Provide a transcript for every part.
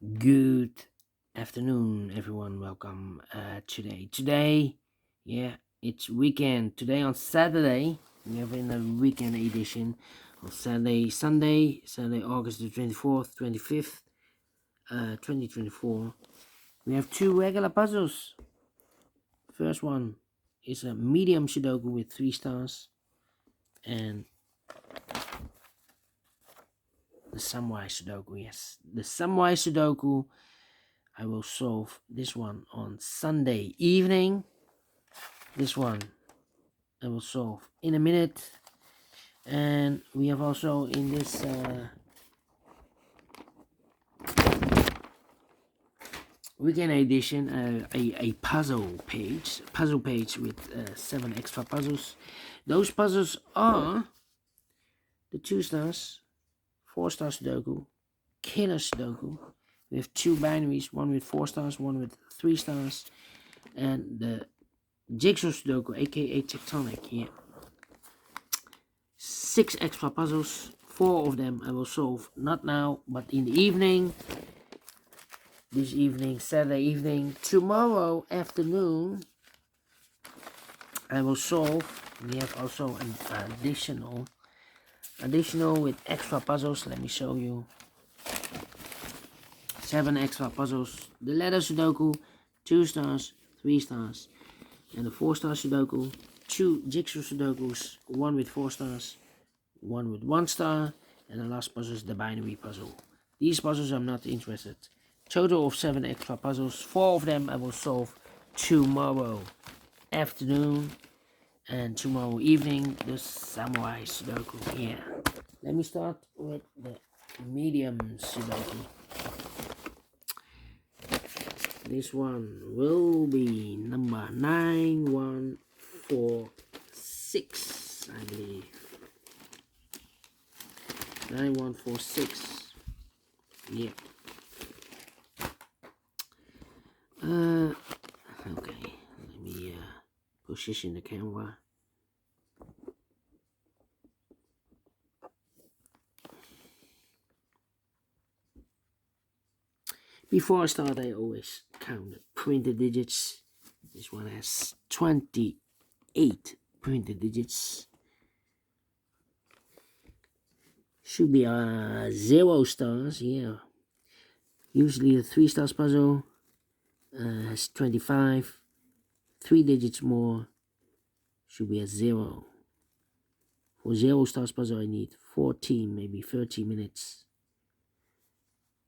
Good afternoon, everyone. Welcome today. Yeah, it's weekend. Today on Saturday, we have in a weekend edition on Sunday, August the 24th, 25th, 2024. We have two regular puzzles. First one is a medium Sudoku with 3 stars, and the Samurai Sudoku. Yes, the Samurai Sudoku. I will solve this one on Sunday evening. This one I will solve in a minute. And we have also in this weekend edition a puzzle page with 7 extra puzzles. Those puzzles are the 2 stars, 4-star Sudoku, Killer Sudoku. We have 2 binaries, one with 4 stars, one with 3 stars, and the Jigsaw Sudoku, aka Tectonic. Yeah, 6 extra puzzles. 4 of them I will solve not now, but in the evening. This evening, Saturday evening. Tomorrow afternoon, I will solve. We have also an additional with extra puzzles. Let me show you. 7 extra puzzles. The letter Sudoku, 2 stars, 3 stars, and the 4-star Sudoku. 2 Jigsaw Sudokus, 1 with 4 stars, 1 with 1 star, and the last puzzle is the binary puzzle. These puzzles I'm not interested. Total of 7 extra puzzles. 4 of them I will solve tomorrow afternoon, and tomorrow evening the Samurai Sudoku. Yeah. Let me start with the medium Sudoku. This one will be number 9146, I believe. 9146. Yeah. Okay. Let me position the camera. Before I start, I always count the printed digits. This one has 28 printed digits. Should be 0 stars, yeah. Usually the 3 stars puzzle has 25. 3 digits more should be a 0. For 0 stars puzzle, I need 14, maybe 30 minutes.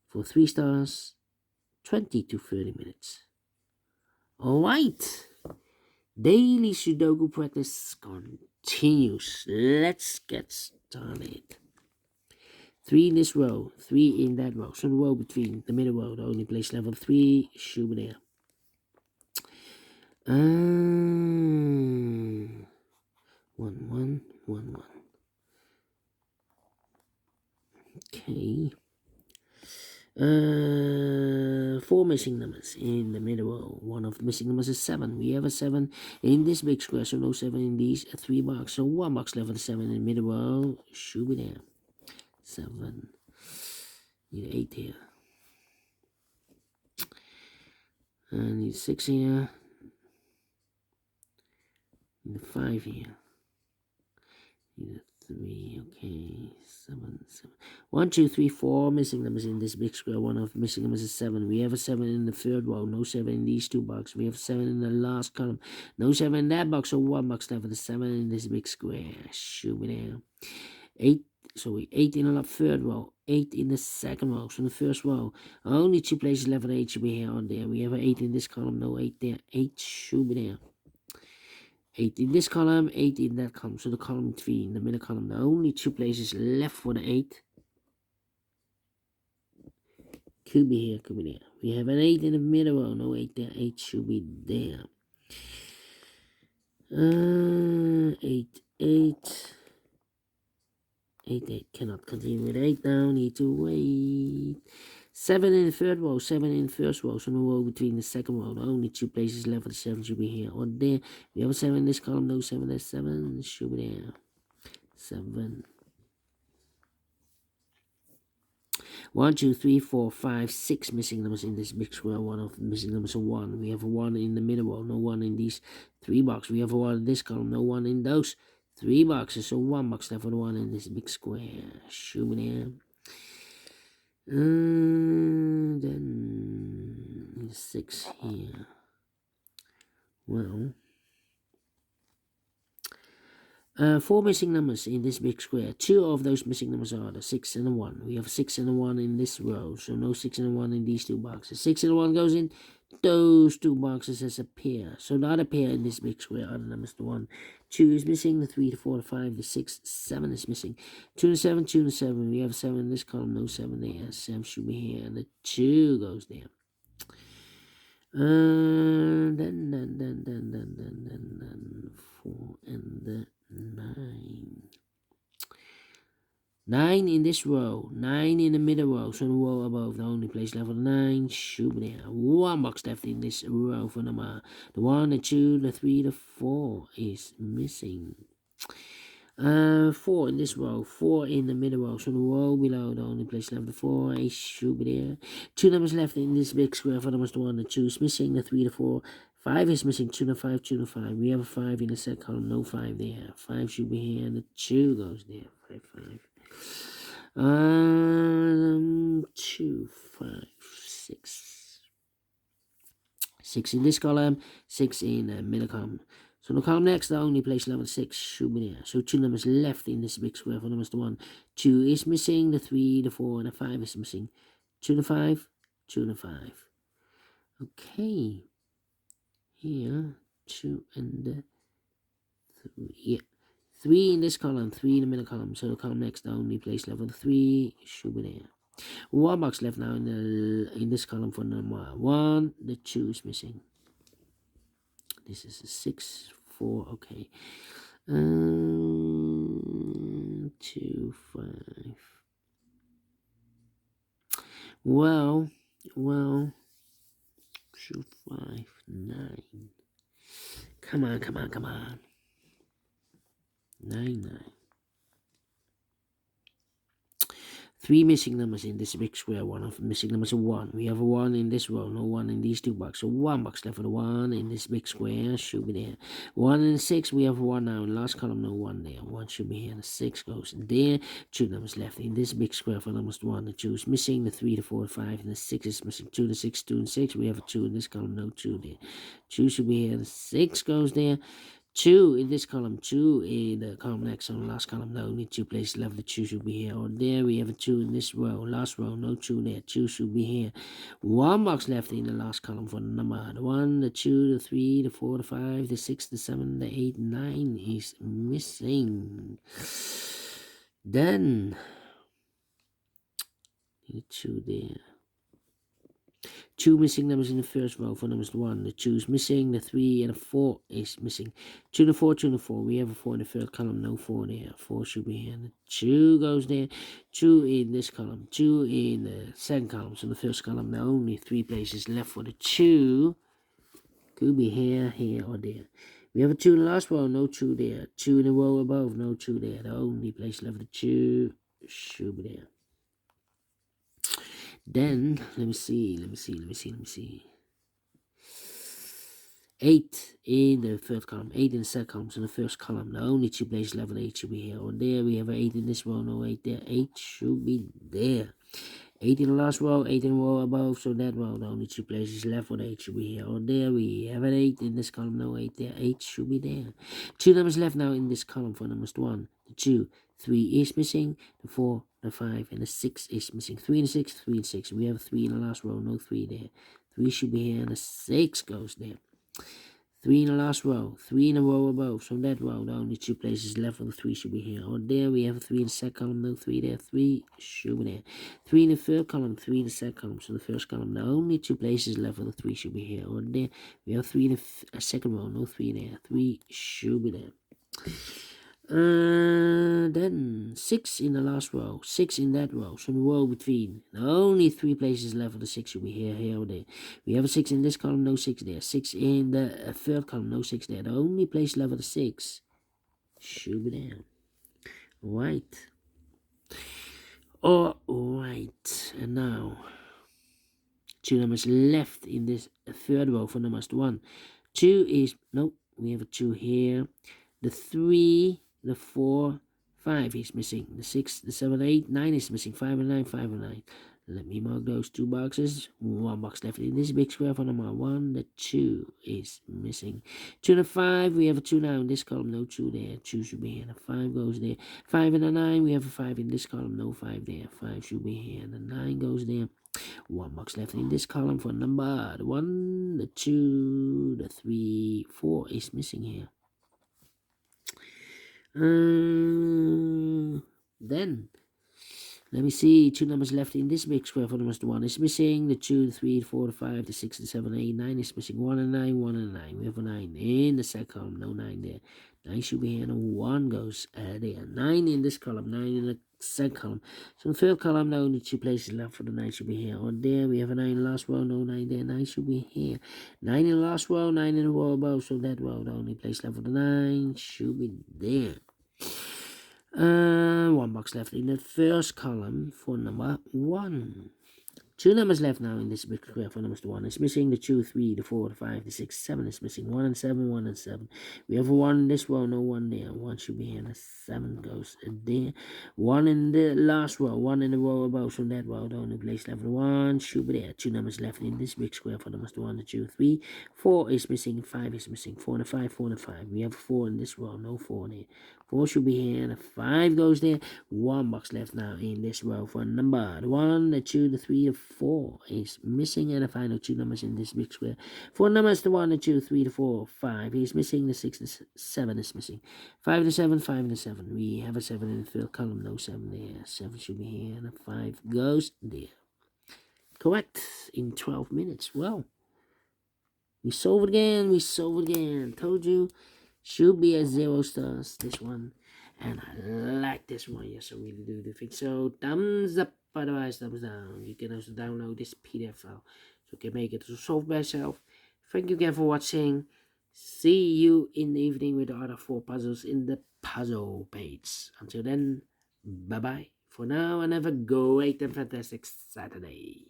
For 3 stars, 20 to 30 minutes. Alright. Daily Sudoku practice continues. Let's get started. 3 in this row, 3 in that row. So the row between the middle row, the only place level 3 should be there. 1 1 1 1. Okay. 4 missing numbers in the middle row. One of the missing numbers is 7. We have a 7 in this big square, so no 7 in these 3 boxes. So 1 box left for the 7 in the middle row should be there. 7. Need 8 here. I need 6 here. Need a 5 here. Need a 3. Okay. 7. 1, 2, 3, 4 missing numbers in this big square. One of the missing numbers is 7. We have a 7 in the third row. No 7 in these 2 boxes. We have 7 in the last column. No 7 in that box. So 1 box left for the 7 in this big square. Should be there. 8. So 8 in the third row. 8 in the second row. So in the first row, only 2 places left for the 8 should be here or there. We have an 8 in this column. No 8 there. 8 should be there. 8 in this column, 8 in that column. So the column 3 in the middle column. The only 2 places left for the 8. Could be here, could be there. We have an 8 in the middle row. No 8 there. 8 should be there. 8, 8. 8, 8. Cannot continue with 8 now. Need to wait. 7 in the third row. 7 in the first row. So no row between the second row. The only 2 places left for the 7 should be here or there. We have a 7 in this column. No 7 there. 7 should be there. 7. 1, 2, 3, 4, 5, 6 missing numbers in this big square. One of the missing numbers is 1. We have a 1 in the middle row, no 1 in these 3 boxes. We have a 1 in this column, no 1 in those 3 boxes. So 1 box left for the 1 in this big square. Shoot there. Then 6 here. Well, 4 missing numbers in this big square. 2 of those missing numbers are the 6 and the 1. We have a 6 and a 1 in this row, so no 6 and a 1 in these 2 boxes. 6 and a 1 goes in those 2 boxes as a pair. So the other pair in this big square are the numbers. The 1, 2 is missing, the 3, the 4, the 5, the 6, 7 is missing. 2 and 7, 2 and 7. We have 7 in this column, no 7 there. 7 should be here, and the 2 goes there. Then 4 and the 9. 9 in this row, 9 in the middle row, so the row above, the only place left for the 9 should be there. 1 box left in this row for number. The 1, the 2, the 3, the 4 is missing. 4 in this row, 4 in the middle row, so the row below, the only place left, the 4 is should be there. 2 numbers left in this big square for numbers. The 1, the 2 is missing, the 3, the 4, 5 is missing, 2 and 5, 2 and 5. We have a 5 in the set column, no 5 there. 5 should be here, and the 2 goes there. 5, 5. 2, 5, 6. 6 in this column, 6 in the middle column. So the column next, the only place level 6 should be there. So 2 numbers left in this big square for numbers. The 1, 2 is missing, the 3, the 4, and the 5 is missing. 2 and the 5, 2 and the 5. Okay. Here, 2 and the 3. Yeah. 3 in this column, 3 in the middle column. So the column next, the only place level 3 should be there. 1 box left now in this column for number 1. The 2 is missing. This is a 6, 4. Okay. 2, 5. Well. 2, 5, 9. Come on. 9. 3 missing numbers in this big square. 1 of the missing numbers is 1. We have a 1 in this row, no 1 in these 2 boxes. So 1 box left for the 1 in this big square should be there. 1 and 6, we have 1 now in the last column, no 1 there. 1 should be here, and the 6 goes there. 2 numbers left in this big square for numbers. 1, the 2 is missing, the 3, the 4, the 5, and the 6 is missing. 2, the 6, 2 and 6. We have a 2 in this column, no 2 there. 2 should be here, the 6 goes there. 2 in this column, 2 in the column next on the last column. The only 2 places left, the 2 should be here or there. We have a 2 in this row, last row, no 2 there. 2 should be here. 1 box left in the last column for the number. The 1, the 2, the 3, the 4, the 5, the 6, the 7, the 8, 9 is missing. Then the 2 there. 2 missing numbers in the first row for numbers. 1, the 2 is missing, the 3 and the 4 is missing. 2 and the 4, 2 and the 4. We have a 4 in the third column, no 4 there. 4 should be here. The 2 goes there. 2 in this column, 2 in the second column. So the first column, there are only 3 places left for the 2. Could be here, here, or there. We have a 2 in the last row, no 2 there. 2 in the row above, no 2 there. The only place left for the 2 should be there. Then, let me see. 8 in the third column, 8 in the second column, so the first column, the only 2 places left, 8 should be here or there. We have an 8 in this row, no 8 there. 8 should be there. 8 in the last row, 8 in the row above, so that row, the only 2 places left for the 8 should be here or there. We have an 8 in this column, no 8 there. 8 should be there. 2 numbers left now in this column for numbers. 1, the 2, 3 is missing, the 4, the 5, and the 6 is missing. 3 and 6, 3 and 6. We have 3 in the last row, no 3 there. 3 should be here, and the 6 goes there. 3 in the last row, 3 in the row above. So that row, the only 2 places left for the 3 should be here or there. We have a 3 in the second column, no 3 there. 3 should be there. 3 in the third column, 3 in the second column. So the first column, the only 2 places left for the 3 should be here or there. We have 3 in the second row, no 3 there. 3 should be there. Then 6 in the last row, 6 in that row, so the row between, the only 3 places left for the 6 should be here, here or there. We have a 6 in this column, no 6 there. 6 in the third column, no 6 there. The only place left for the 6 should be there. Right. All right, and now 2 numbers left in this third row for numbers 1. 2 is, nope, we have a 2 here. The 3, the 4, 5 is missing. The 6, the 7, 8, 9 is missing. 5 and 9, 5 and 9. Let me mark those 2 boxes. 1 box left in this big square for number 1. The 2 is missing. 2 and a 5, we have a 2 now in this column. No 2 there. 2 should be here. The 5 goes there. 5 and a 9, we have a 5 in this column. No 5 there. 5 should be here. The 9 goes there. 1 box left in this column for number 1, the 2, the 3, 4 is missing here. Then let me see, 2 numbers left in this big square for numbers. The 1 is missing, the 2, the 3, the 4, the 5, the 6, the 7, 8, 9 is missing. 1 and 9, 1 and 9. We have a 9 in the second column, no 9 there. 9 should be here, and 1 goes there. 9 in this column, 9 in the second column. So in the third column, the only 2 places left for the 9 should be here. On there, we have a 9 in the last row, no 9 there. 9 should be here. 9 in the last row, 9 in the row above. So that row, the only place left for the 9 should be there. 1 box left in the first column for number 1. 2 numbers left now in this big square for numbers. The 1 is missing, the 2, 3, the 4, the 5, the 6, 7 is missing. 1 and 7, 1 and 7. We have a 1 in this row, no 1 there. 1 should be here, and the 7 goes there. 1 in the last row, 1 in the row above. So that row, the only place left for the 1 should be there. 2 numbers left in this big square for numbers. The 1, the 2, 3, 4 is missing, 5 is missing. 4 and a 5, 4 and a 5. We have 4 in this row, no 4 there. 4 should be here, and the 5 goes there. 1 box left now in this row for number. The 1, the 2, the 3, the 4 is missing, and the final 2 numbers in this big square. 4 numbers, the 1, the 2, 3, the 4, 5 is missing, the 6, the 7 is missing. 5, the 7, 5, and the 7. We have a 7 in the third column, no 7 there. 7 should be here, and the 5 goes there. Correct in 12 minutes. Well, we solve it again. Told you, should be at 0 stars, this one. And I like this one, yes, I really do think so. Thumbs up, otherwise thumbs down. You can also download this PDF file, so you can make it to solve by yourself. Thank you again for watching. See you in the evening with the other 4 puzzles in the puzzle page. Until then, bye-bye for now, and have a great and fantastic Saturday.